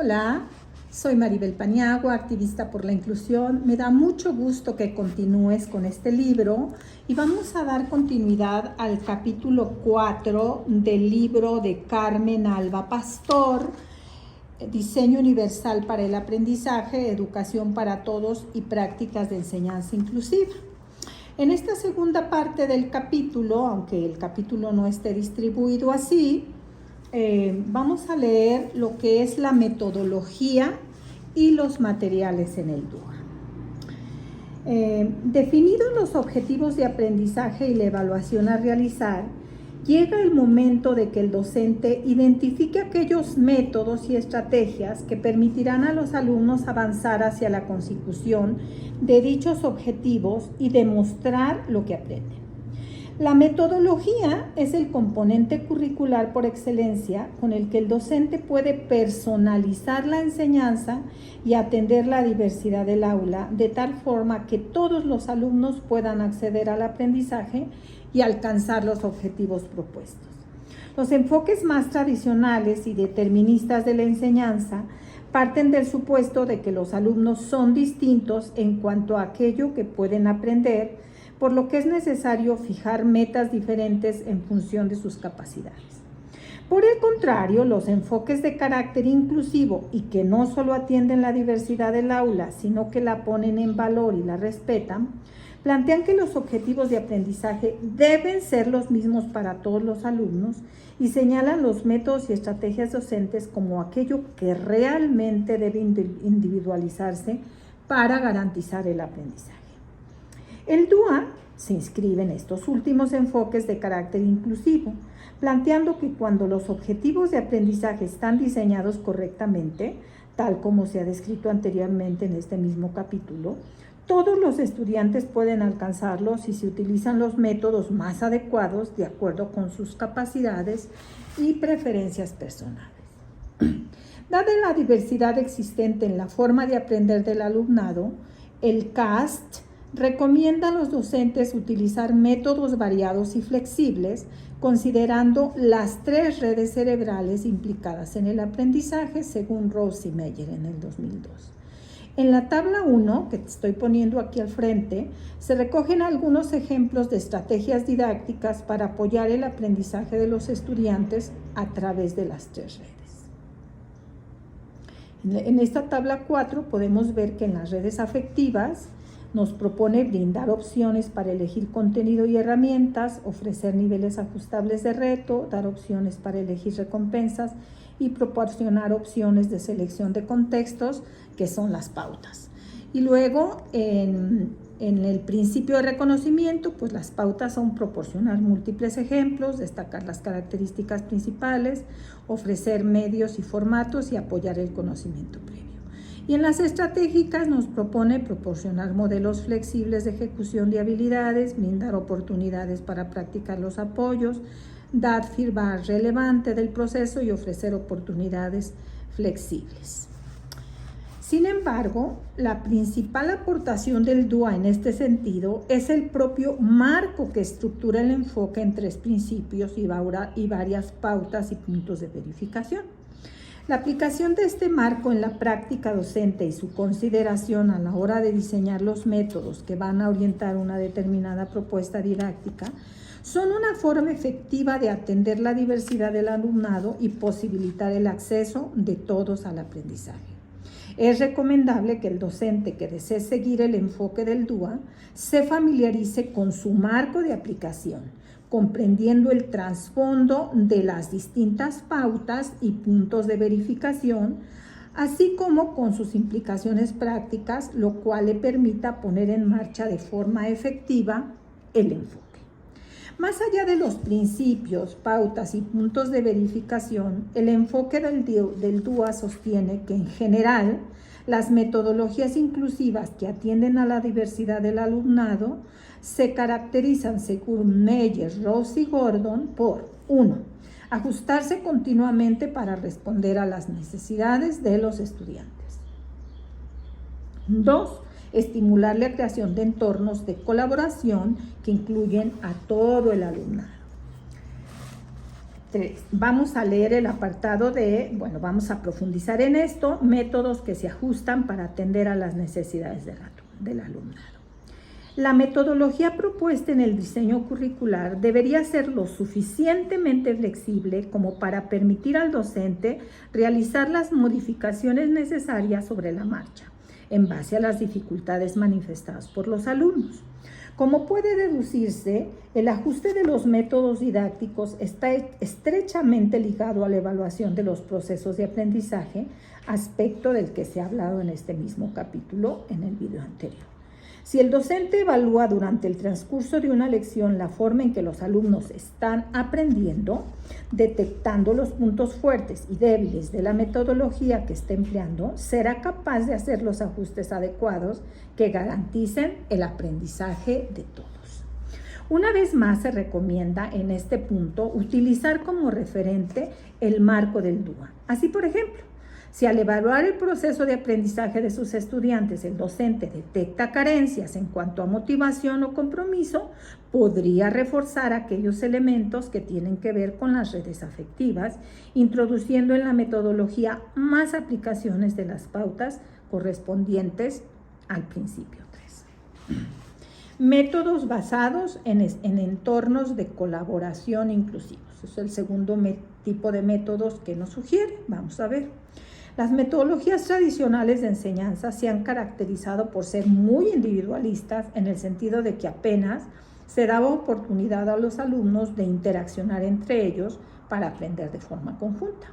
Hola, soy Maribel Paniagua, activista por la inclusión. Me da mucho gusto que continúes con este libro y vamos a dar continuidad al capítulo 4 del libro de Carmen Alba Pastor, Diseño Universal para el Aprendizaje, Educación para Todos y Prácticas de Enseñanza Inclusiva. En esta segunda parte del capítulo, aunque el capítulo no esté distribuido así, vamos a leer lo que es la metodología y los materiales en el DUA. Definidos los objetivos de aprendizaje y la evaluación a realizar, llega el momento de que el docente identifique aquellos métodos y estrategias que permitirán a los alumnos avanzar hacia la consecución de dichos objetivos y demostrar lo que aprenden. La metodología es el componente curricular por excelencia con el que el docente puede personalizar la enseñanza y atender la diversidad del aula de tal forma que todos los alumnos puedan acceder al aprendizaje y alcanzar los objetivos propuestos. Los enfoques más tradicionales y deterministas de la enseñanza parten del supuesto de que los alumnos son distintos en cuanto a aquello que pueden aprender, por lo que es necesario fijar metas diferentes en función de sus capacidades. Por el contrario, los enfoques de carácter inclusivo y que no solo atienden la diversidad del aula, sino que la ponen en valor y la respetan, plantean que los objetivos de aprendizaje deben ser los mismos para todos los alumnos y señalan los métodos y estrategias docentes como aquello que realmente debe individualizarse para garantizar el aprendizaje. El DUA se inscribe en estos últimos enfoques de carácter inclusivo, planteando que cuando los objetivos de aprendizaje están diseñados correctamente, tal como se ha descrito anteriormente en este mismo capítulo, todos los estudiantes pueden alcanzarlos si se utilizan los métodos más adecuados de acuerdo con sus capacidades y preferencias personales. Dada la diversidad existente en la forma de aprender del alumnado, el CAST recomienda a los docentes utilizar métodos variados y flexibles, considerando las 3 redes cerebrales implicadas en el aprendizaje, según Rose y Meyer en el 2002. En la tabla 1, que te estoy poniendo aquí al frente, se recogen algunos ejemplos de estrategias didácticas para apoyar el aprendizaje de los estudiantes a través de las 3 redes. En esta tabla 4 podemos ver que en las redes afectivas nos propone brindar opciones para elegir contenido y herramientas, ofrecer niveles ajustables de reto, dar opciones para elegir recompensas y proporcionar opciones de selección de contextos, que son las pautas. Y luego, en el principio de reconocimiento, pues las pautas son proporcionar múltiples ejemplos, destacar las características principales, ofrecer medios y formatos y apoyar el conocimiento previo. Y en las estratégicas nos propone proporcionar modelos flexibles de ejecución de habilidades, brindar oportunidades para practicar los apoyos, dar feedback relevante del proceso y ofrecer oportunidades flexibles. Sin embargo, la principal aportación del DUA en este sentido es el propio marco que estructura el enfoque en 3 principios y varias pautas y puntos de verificación. La aplicación de este marco en la práctica docente y su consideración a la hora de diseñar los métodos que van a orientar una determinada propuesta didáctica son una forma efectiva de atender la diversidad del alumnado y posibilitar el acceso de todos al aprendizaje. Es recomendable que el docente que desee seguir el enfoque del DUA se familiarice con su marco de aplicación, comprendiendo el trasfondo de las distintas pautas y puntos de verificación, así como con sus implicaciones prácticas, lo cual le permita poner en marcha de forma efectiva el enfoque. Más allá de los principios, pautas y puntos de verificación, el enfoque del DUA sostiene que en general las metodologías inclusivas que atienden a la diversidad del alumnado se caracterizan, según Meyer, Rose y Gordon, por 1. Ajustarse continuamente para responder a las necesidades de los estudiantes. 2. Estimular la creación de entornos de colaboración que incluyen a todo el alumnado. 3. Vamos a leer el apartado vamos a profundizar en esto, métodos que se ajustan para atender a las necesidades del alumnado. La metodología propuesta en el diseño curricular debería ser lo suficientemente flexible como para permitir al docente realizar las modificaciones necesarias sobre la marcha, en base a las dificultades manifestadas por los alumnos. Como puede deducirse, el ajuste de los métodos didácticos está estrechamente ligado a la evaluación de los procesos de aprendizaje, aspecto del que se ha hablado en este mismo capítulo en el video anterior. Si el docente evalúa durante el transcurso de una lección la forma en que los alumnos están aprendiendo, detectando los puntos fuertes y débiles de la metodología que está empleando, será capaz de hacer los ajustes adecuados que garanticen el aprendizaje de todos. Una vez más se recomienda en este punto utilizar como referente el marco del DUA. Así, por ejemplo, si al evaluar el proceso de aprendizaje de sus estudiantes el docente detecta carencias en cuanto a motivación o compromiso, podría reforzar aquellos elementos que tienen que ver con las redes afectivas, introduciendo en la metodología más aplicaciones de las pautas correspondientes al principio 3. Métodos basados en entornos de colaboración inclusivos. Es el segundo tipo de métodos que nos sugiere. Vamos a ver. Las metodologías tradicionales de enseñanza se han caracterizado por ser muy individualistas en el sentido de que apenas se daba oportunidad a los alumnos de interaccionar entre ellos para aprender de forma conjunta.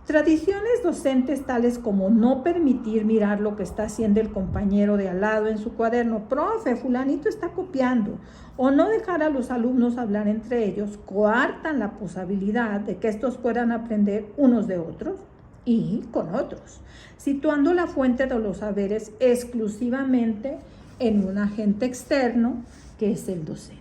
Tradiciones docentes tales como no permitir mirar lo que está haciendo el compañero de al lado en su cuaderno, profe, fulanito está copiando, o no dejar a los alumnos hablar entre ellos, coartan la posibilidad de que estos puedan aprender unos de otros y con otros, situando la fuente de los saberes exclusivamente en un agente externo que es el docente.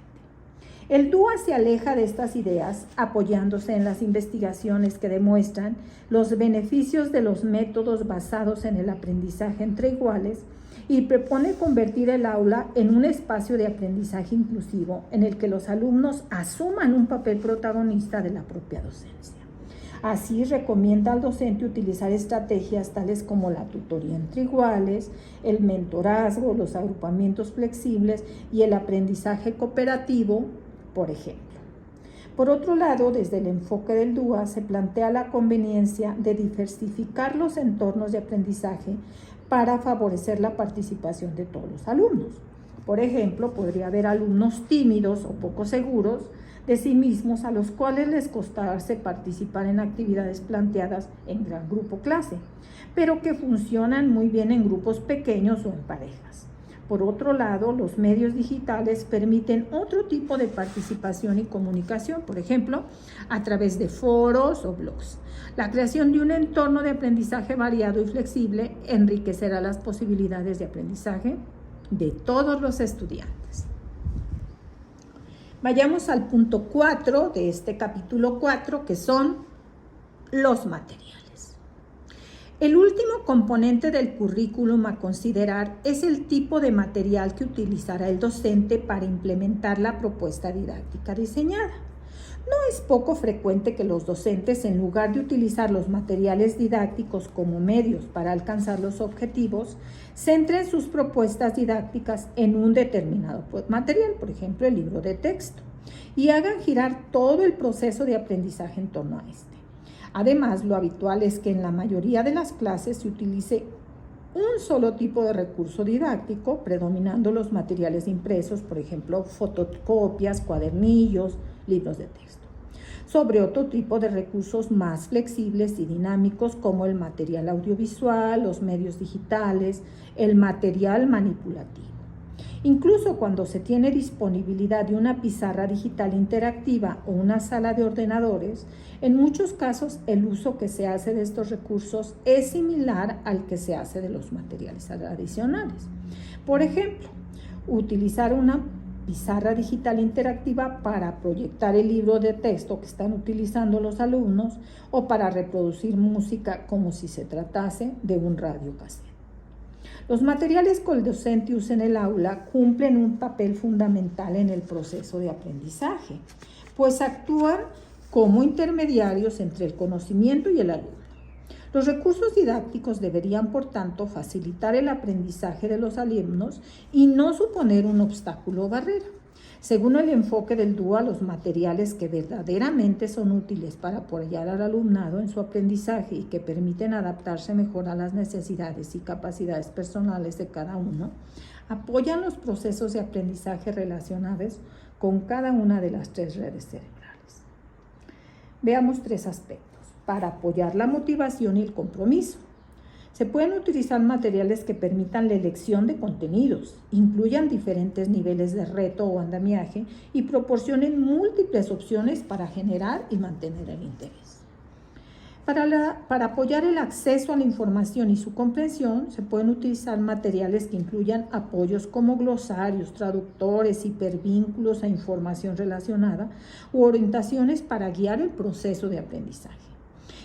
El DUA se aleja de estas ideas apoyándose en las investigaciones que demuestran los beneficios de los métodos basados en el aprendizaje entre iguales y propone convertir el aula en un espacio de aprendizaje inclusivo en el que los alumnos asuman un papel protagonista de la propia docencia. Así recomienda al docente utilizar estrategias tales como la tutoría entre iguales, el mentorazgo, los agrupamientos flexibles y el aprendizaje cooperativo, por ejemplo. Por otro lado, desde el enfoque del DUA se plantea la conveniencia de diversificar los entornos de aprendizaje para favorecer la participación de todos los alumnos. Por ejemplo, podría haber alumnos tímidos o poco seguros de sí mismos a los cuales les costase participar en actividades planteadas en gran grupo clase, pero que funcionan muy bien en grupos pequeños o en parejas. Por otro lado, los medios digitales permiten otro tipo de participación y comunicación, por ejemplo, a través de foros o blogs. La creación de un entorno de aprendizaje variado y flexible enriquecerá las posibilidades de aprendizaje de todos los estudiantes. Vayamos al punto 4 de este capítulo 4, que son los materiales. El último componente del currículum a considerar es el tipo de material que utilizará el docente para implementar la propuesta didáctica diseñada. No es poco frecuente que los docentes, en lugar de utilizar los materiales didácticos como medios para alcanzar los objetivos, centren sus propuestas didácticas en un determinado material, por ejemplo, el libro de texto, y hagan girar todo el proceso de aprendizaje en torno a este. Además, lo habitual es que en la mayoría de las clases se utilice un solo tipo de recurso didáctico, predominando los materiales impresos, por ejemplo, fotocopias, cuadernillos, libros de texto, sobre otro tipo de recursos más flexibles y dinámicos como el material audiovisual, los medios digitales, el material manipulativo. Incluso cuando se tiene disponibilidad de una pizarra digital interactiva o una sala de ordenadores, en muchos casos el uso que se hace de estos recursos es similar al que se hace de los materiales adicionales. Por ejemplo, utilizar una pizarra digital interactiva para proyectar el libro de texto que están utilizando los alumnos o para reproducir música como si se tratase de un radiocassette. Los materiales que el docente usa en el aula cumplen un papel fundamental en el proceso de aprendizaje, pues actúan como intermediarios entre el conocimiento y el alumno. Los recursos didácticos deberían, por tanto, facilitar el aprendizaje de los alumnos y no suponer un obstáculo o barrera. Según el enfoque del DUA, los materiales que verdaderamente son útiles para apoyar al alumnado en su aprendizaje y que permiten adaptarse mejor a las necesidades y capacidades personales de cada uno, apoyan los procesos de aprendizaje relacionados con cada una de las 3 redes cerebrales. Veamos 3 aspectos. Para apoyar la motivación y el compromiso. Se pueden utilizar materiales que permitan la elección de contenidos, incluyan diferentes niveles de reto o andamiaje y proporcionen múltiples opciones para generar y mantener el interés. Para apoyar el acceso a la información y su comprensión, se pueden utilizar materiales que incluyan apoyos como glosarios, traductores, hipervínculos a información relacionada u orientaciones para guiar el proceso de aprendizaje.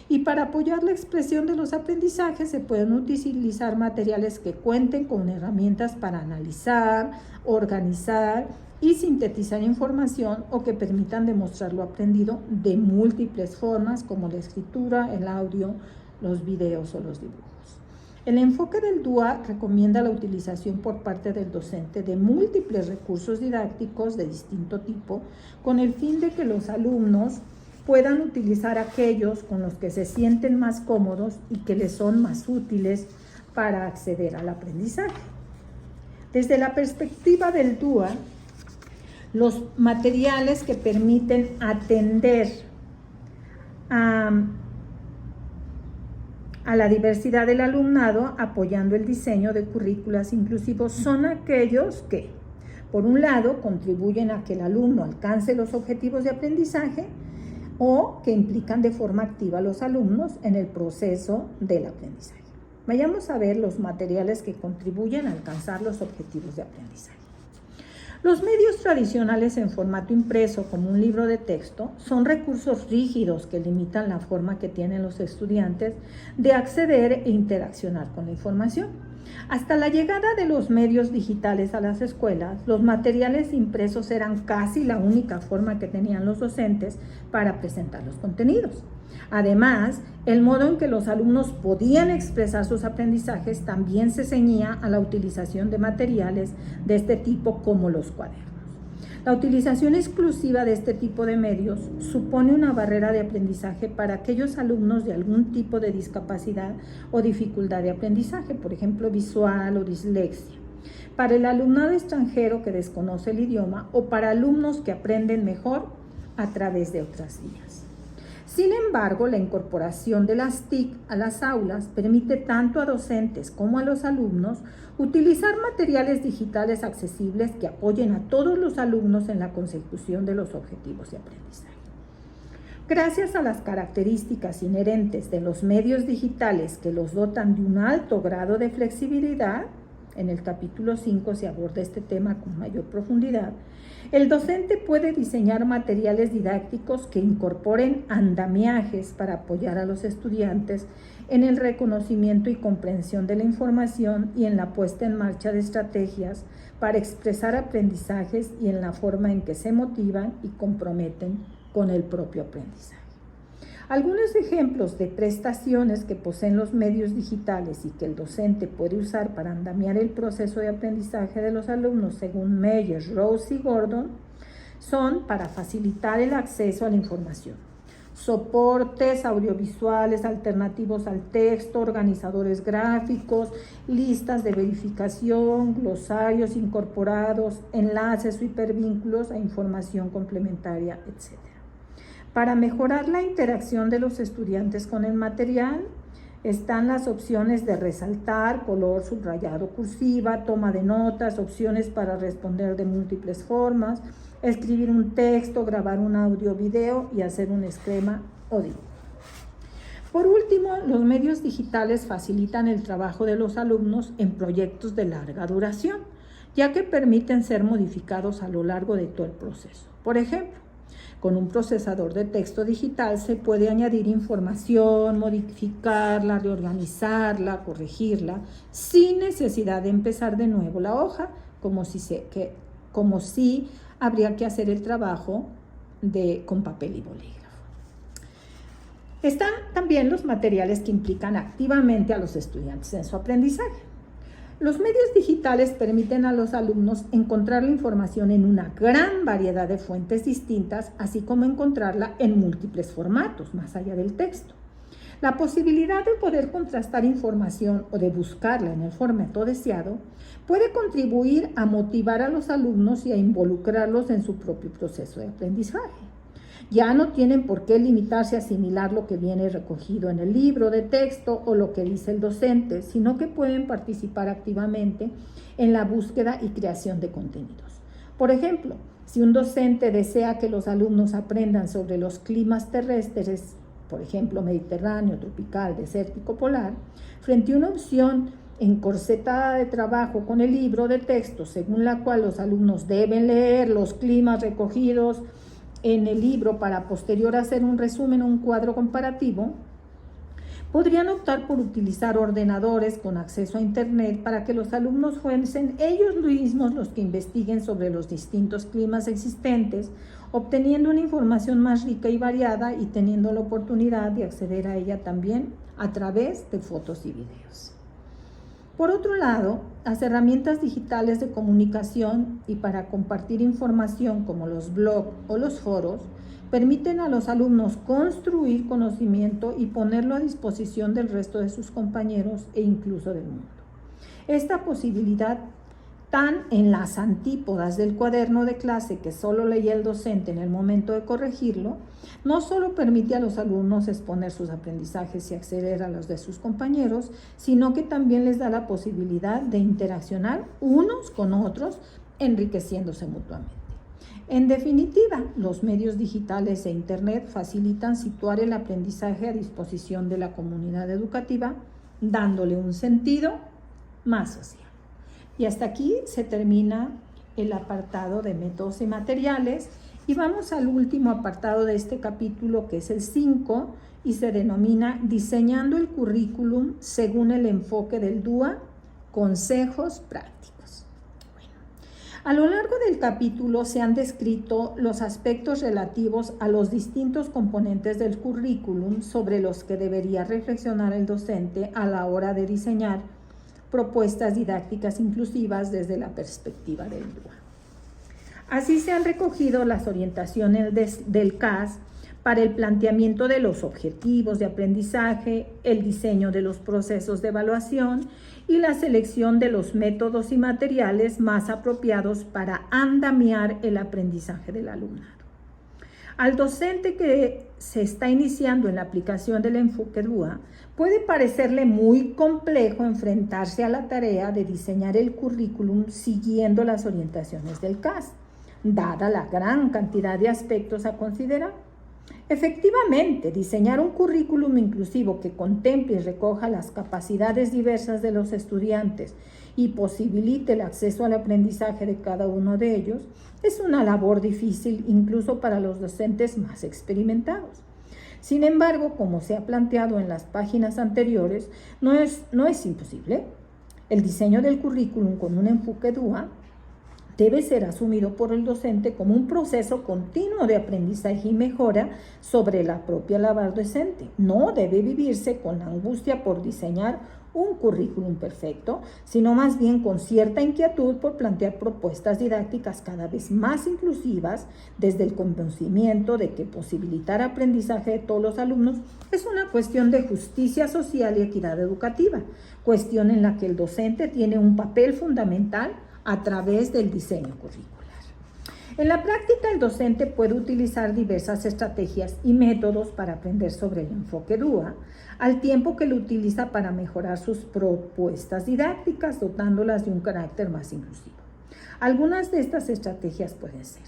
Y para apoyar la expresión de los aprendizajes se pueden utilizar materiales que cuenten con herramientas para analizar, organizar y sintetizar información o que permitan demostrar lo aprendido de múltiples formas como la escritura, el audio, los videos o los dibujos. El enfoque del DUA recomienda la utilización por parte del docente de múltiples recursos didácticos de distinto tipo con el fin de que los alumnos puedan utilizar aquellos con los que se sienten más cómodos y que les son más útiles para acceder al aprendizaje. Desde la perspectiva del DUA, los materiales que permiten atender a la diversidad del alumnado, apoyando el diseño de currículas inclusivos, son aquellos que, por un lado, contribuyen a que el alumno alcance los objetivos de aprendizaje, o que implican de forma activa a los alumnos en el proceso del aprendizaje. Vayamos a ver los materiales que contribuyen a alcanzar los objetivos de aprendizaje. Los medios tradicionales en formato impreso, como un libro de texto, son recursos rígidos que limitan la forma que tienen los estudiantes de acceder e interaccionar con la información. Hasta la llegada de los medios digitales a las escuelas, los materiales impresos eran casi la única forma que tenían los docentes para presentar los contenidos. Además, el modo en que los alumnos podían expresar sus aprendizajes también se ceñía a la utilización de materiales de este tipo como los cuadernos. La utilización exclusiva de este tipo de medios supone una barrera de aprendizaje para aquellos alumnos de algún tipo de discapacidad o dificultad de aprendizaje, por ejemplo, visual o dislexia, para el alumnado extranjero que desconoce el idioma o para alumnos que aprenden mejor a través de otras vías. Sin embargo, la incorporación de las TIC a las aulas permite tanto a docentes como a los alumnos utilizar materiales digitales accesibles que apoyen a todos los alumnos en la consecución de los objetivos de aprendizaje. Gracias a las características inherentes de los medios digitales que los dotan de un alto grado de flexibilidad, en el capítulo 5 se aborda este tema con mayor profundidad, el docente puede diseñar materiales didácticos que incorporen andamiajes para apoyar a los estudiantes en el reconocimiento y comprensión de la información y en la puesta en marcha de estrategias para expresar aprendizajes y en la forma en que se motivan y comprometen con el propio aprendizaje. Algunos ejemplos de prestaciones que poseen los medios digitales y que el docente puede usar para andamiar el proceso de aprendizaje de los alumnos, según Meyers, Rose y Gordon, son para facilitar el acceso a la información. Soportes audiovisuales alternativos al texto, organizadores gráficos, listas de verificación, glosarios incorporados, enlaces o hipervínculos a información complementaria, etc. Para mejorar la interacción de los estudiantes con el material, están las opciones de resaltar, color, subrayado, cursiva, toma de notas, opciones para responder de múltiples formas, escribir un texto, grabar un audio o video y hacer un esquema o dibujo. Por último, los medios digitales facilitan el trabajo de los alumnos en proyectos de larga duración, ya que permiten ser modificados a lo largo de todo el proceso. Por ejemplo, con un procesador de texto digital se puede añadir información, modificarla, reorganizarla, corregirla, sin necesidad de empezar de nuevo la hoja, como si habría que hacer el trabajo con papel y bolígrafo. Están también los materiales que implican activamente a los estudiantes en su aprendizaje. Los medios digitales permiten a los alumnos encontrar la información en una gran variedad de fuentes distintas, así como encontrarla en múltiples formatos, más allá del texto. La posibilidad de poder contrastar información o de buscarla en el formato deseado puede contribuir a motivar a los alumnos y a involucrarlos en su propio proceso de aprendizaje. Ya no tienen por qué limitarse a asimilar lo que viene recogido en el libro de texto o lo que dice el docente, sino que pueden participar activamente en la búsqueda y creación de contenidos. Por ejemplo, si un docente desea que los alumnos aprendan sobre los climas terrestres, por ejemplo, mediterráneo, tropical, desértico, polar, frente a una opción encorsetada de trabajo con el libro de texto, según la cual los alumnos deben leer los climas recogidos en el libro para posterior hacer un resumen o un cuadro comparativo, podrían optar por utilizar ordenadores con acceso a Internet para que los alumnos fuesen ellos mismos los que investiguen sobre los distintos climas existentes, obteniendo una información más rica y variada y teniendo la oportunidad de acceder a ella también a través de fotos y videos. Por otro lado, las herramientas digitales de comunicación y para compartir información como los blogs o los foros permiten a los alumnos construir conocimiento y ponerlo a disposición del resto de sus compañeros e incluso del mundo. Esta posibilidad, tan en las antípodas del cuaderno de clase que solo leía el docente en el momento de corregirlo, no solo permite a los alumnos exponer sus aprendizajes y acceder a los de sus compañeros, sino que también les da la posibilidad de interaccionar unos con otros, enriqueciéndose mutuamente. En definitiva, los medios digitales e Internet facilitan situar el aprendizaje a disposición de la comunidad educativa, dándole un sentido más social. Y hasta aquí se termina el apartado de métodos y materiales y vamos al último apartado de este capítulo, que es el 5, y se denomina Diseñando el currículum según el enfoque del DUA, consejos prácticos. Bueno, a lo largo del capítulo se han descrito los aspectos relativos a los distintos componentes del currículum sobre los que debería reflexionar el docente a la hora de diseñar propuestas didácticas inclusivas desde la perspectiva del DUA. Así se han recogido las orientaciones del CAS para el planteamiento de los objetivos de aprendizaje, el diseño de los procesos de evaluación y la selección de los métodos y materiales más apropiados para andamiar el aprendizaje del alumnado. Al docente que se está iniciando en la aplicación del enfoque DUA, puede parecerle muy complejo enfrentarse a la tarea de diseñar el currículum siguiendo las orientaciones del CAS, dada la gran cantidad de aspectos a considerar. Efectivamente, diseñar un currículum inclusivo que contemple y recoja las capacidades diversas de los estudiantes y posibilite el acceso al aprendizaje de cada uno de ellos es una labor difícil incluso para los docentes más experimentados. Sin embargo, como se ha planteado en las páginas anteriores, no es imposible. El diseño del currículum con un enfoque DUA debe ser asumido por el docente como un proceso continuo de aprendizaje y mejora sobre la propia labor docente. No debe vivirse con la angustia por diseñar un currículum perfecto, sino más bien con cierta inquietud por plantear propuestas didácticas cada vez más inclusivas desde el convencimiento de que posibilitar aprendizaje de todos los alumnos es una cuestión de justicia social y equidad educativa, cuestión en la que el docente tiene un papel fundamental a través del diseño curricular. En la práctica, el docente puede utilizar diversas estrategias y métodos para aprender sobre el enfoque DUA, al tiempo que lo utiliza para mejorar sus propuestas didácticas, dotándolas de un carácter más inclusivo. Algunas de estas estrategias pueden ser: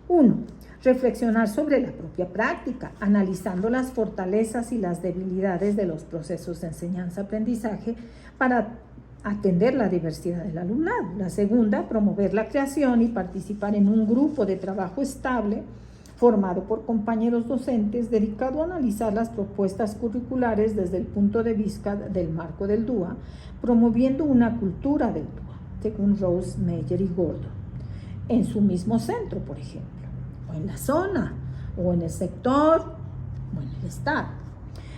1. Reflexionar sobre la propia práctica, analizando las fortalezas y las debilidades de los procesos de enseñanza-aprendizaje para atender la diversidad del alumnado. La segunda, promover la creación y participar en un grupo de trabajo estable formado por compañeros docentes dedicado a analizar las propuestas curriculares desde el punto de vista del marco del DUA, promoviendo una cultura del DUA, según Rose, Meyer y Gordon, en su mismo centro, por ejemplo, o en la zona, o en el sector, o en el estado.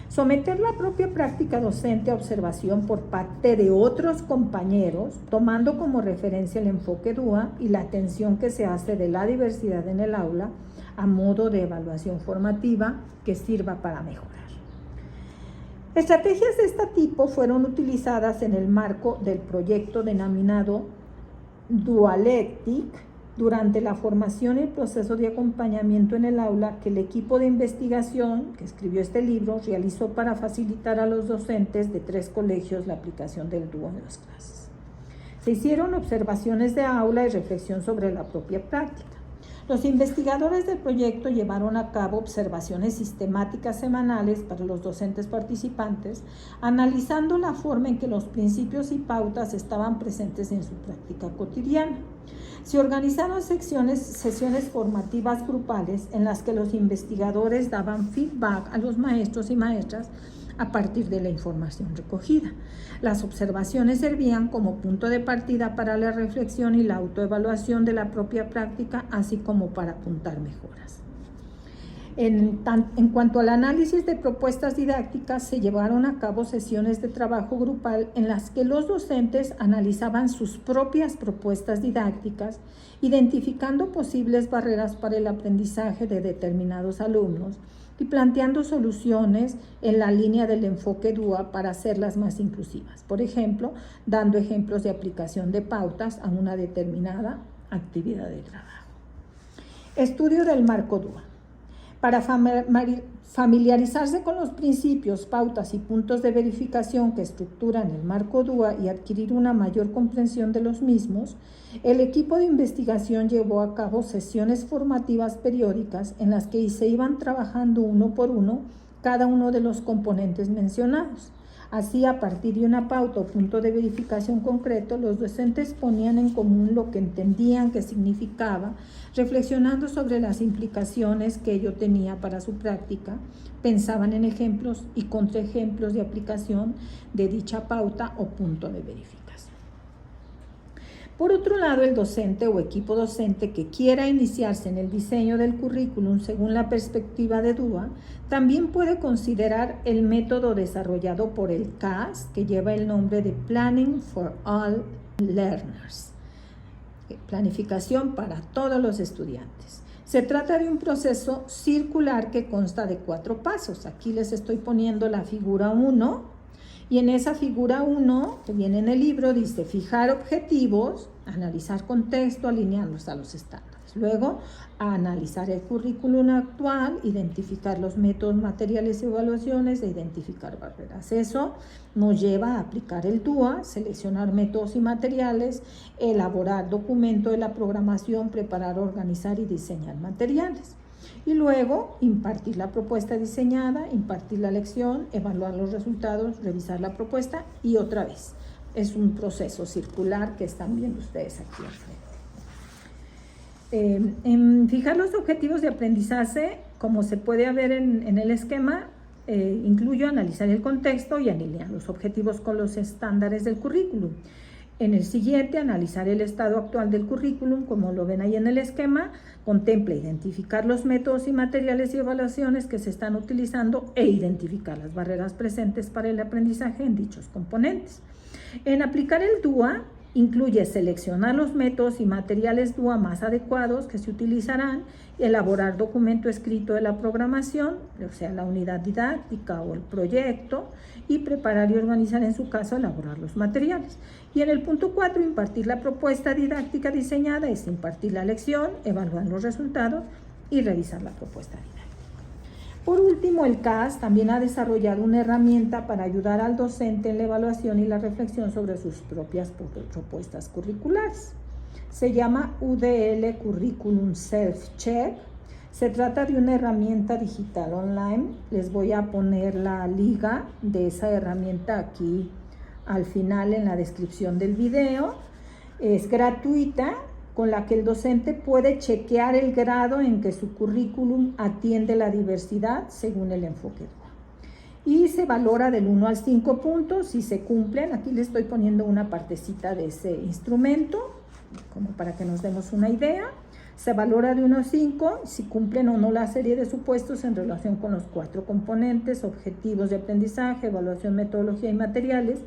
Someter la propia práctica docente a observación por parte de otros compañeros, tomando como referencia el enfoque DUA y la atención que se hace de la diversidad en el aula a modo de evaluación formativa que sirva para mejorar. Estrategias de este tipo fueron utilizadas en el marco del proyecto denominado Dualectic durante la formación y el proceso de acompañamiento en el aula que el equipo de investigación que escribió este libro realizó para facilitar a los docentes de 3 colegios la aplicación del DUA en las clases. Se hicieron observaciones de aula y reflexión sobre la propia práctica. Los investigadores del proyecto llevaron a cabo observaciones sistemáticas semanales para los docentes participantes, analizando la forma en que los principios y pautas estaban presentes en su práctica cotidiana. Se organizaron sesiones formativas grupales en las que los investigadores daban feedback a los maestros y maestras a partir de la información recogida. Las observaciones servían como punto de partida para la reflexión y la autoevaluación de la propia práctica, así como para apuntar mejoras. En cuanto al análisis de propuestas didácticas, se llevaron a cabo sesiones de trabajo grupal en las que los docentes analizaban sus propias propuestas didácticas, identificando posibles barreras para el aprendizaje de determinados alumnos y planteando soluciones en la línea del enfoque DUA para hacerlas más inclusivas. Por ejemplo, dando ejemplos de aplicación de pautas a una determinada actividad de trabajo. Estudio del marco DUA. Para familiarizarse con los principios, pautas y puntos de verificación que estructuran el marco DUA y adquirir una mayor comprensión de los mismos, el equipo de investigación llevó a cabo sesiones formativas periódicas en las que se iban trabajando uno por uno cada uno de los componentes mencionados. Así, a partir de una pauta o punto de verificación concreto, los docentes ponían en común lo que entendían que significaba, reflexionando sobre las implicaciones que ello tenía para su práctica, pensaban en ejemplos y contraejemplos de aplicación de dicha pauta o punto de verificación. Por otro lado, el docente o equipo docente que quiera iniciarse en el diseño del currículum según la perspectiva de DUA, también puede considerar el método desarrollado por el CAS, que lleva el nombre de Planning for All Learners, planificación para todos los estudiantes. Se trata de un proceso circular que consta de 4 pasos. Aquí les estoy poniendo la figura 1. Y en esa figura 1, que viene en el libro, dice fijar objetivos, analizar contexto, alinearlos a los estándares. Luego, analizar el currículum actual, identificar los métodos, materiales y evaluaciones, e identificar barreras. Eso nos lleva a aplicar el DUA, seleccionar métodos y materiales, elaborar documento de la programación, preparar, organizar y diseñar materiales. Y luego impartir la propuesta diseñada, impartir la lección, evaluar los resultados, revisar la propuesta y otra vez. Es un proceso circular que están viendo ustedes aquí al frente. En fijar los objetivos de aprendizaje, como se puede ver en el esquema, incluyo analizar el contexto y alinear los objetivos con los estándares del currículum. En el siguiente, analizar el estado actual del currículum, como lo ven ahí en el esquema, contempla identificar los métodos y materiales y evaluaciones que se están utilizando e identificar las barreras presentes para el aprendizaje en dichos componentes. En aplicar el DUA, incluye seleccionar los métodos y materiales DUA más adecuados que se utilizarán, elaborar documento escrito de la programación, o sea, la unidad didáctica o el proyecto, y preparar y organizar, en su caso, elaborar los materiales. Y en el punto 4, impartir la propuesta didáctica diseñada, es impartir la lección, evaluar los resultados y revisar la propuesta didáctica. Por último, el CAS también ha desarrollado una herramienta para ayudar al docente en la evaluación y la reflexión sobre sus propias propuestas curriculares. Se llama UDL Curriculum Self-Check. Se trata de una herramienta digital online. Les voy a poner la liga de esa herramienta aquí al final en la descripción del video. Es gratuita, con la que el docente puede chequear el grado en que su currículum atiende la diversidad según el enfoque DUA. Y se valora del 1 al 5 puntos si se cumplen. Aquí le estoy poniendo una partecita de ese instrumento, como para que nos demos una idea. Se valora de 1 a 5 si cumplen o no la serie de supuestos en relación con los 4 componentes: objetivos de aprendizaje, evaluación, metodología y materiales.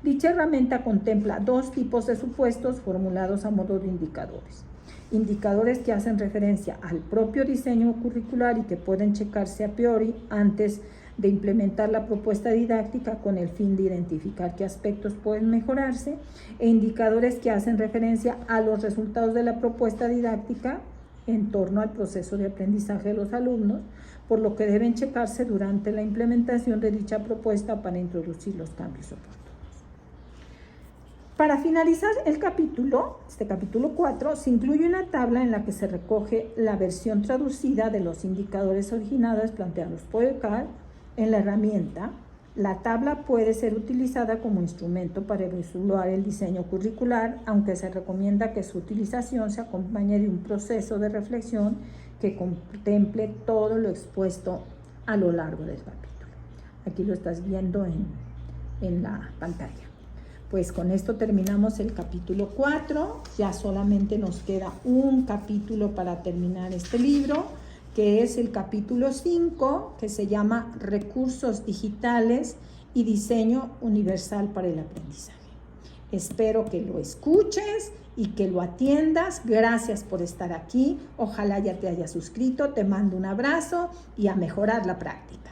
Dicha herramienta contempla 2 tipos de supuestos formulados a modo de indicadores. Indicadores que hacen referencia al propio diseño curricular y que pueden checarse a priori antes de implementar la propuesta didáctica con el fin de identificar qué aspectos pueden mejorarse, e indicadores que hacen referencia a los resultados de la propuesta didáctica en torno al proceso de aprendizaje de los alumnos, por lo que deben checarse durante la implementación de dicha propuesta para introducir los cambios oportunos. Para finalizar el capítulo, este capítulo 4, se incluye una tabla en la que se recoge la versión traducida de los indicadores originales planteados por el CAR en la herramienta. La tabla puede ser utilizada como instrumento para evaluar el diseño curricular, aunque se recomienda que su utilización se acompañe de un proceso de reflexión que contemple todo lo expuesto a lo largo del capítulo. Aquí lo estás viendo en la pantalla. Pues con esto terminamos el capítulo 4, ya solamente nos queda un capítulo para terminar este libro, que es el capítulo 5, que se llama Recursos Digitales y Diseño Universal para el Aprendizaje. Espero que lo escuches y que lo atiendas. Gracias por estar aquí. Ojalá ya te hayas suscrito. Te mando un abrazo y a mejorar la práctica.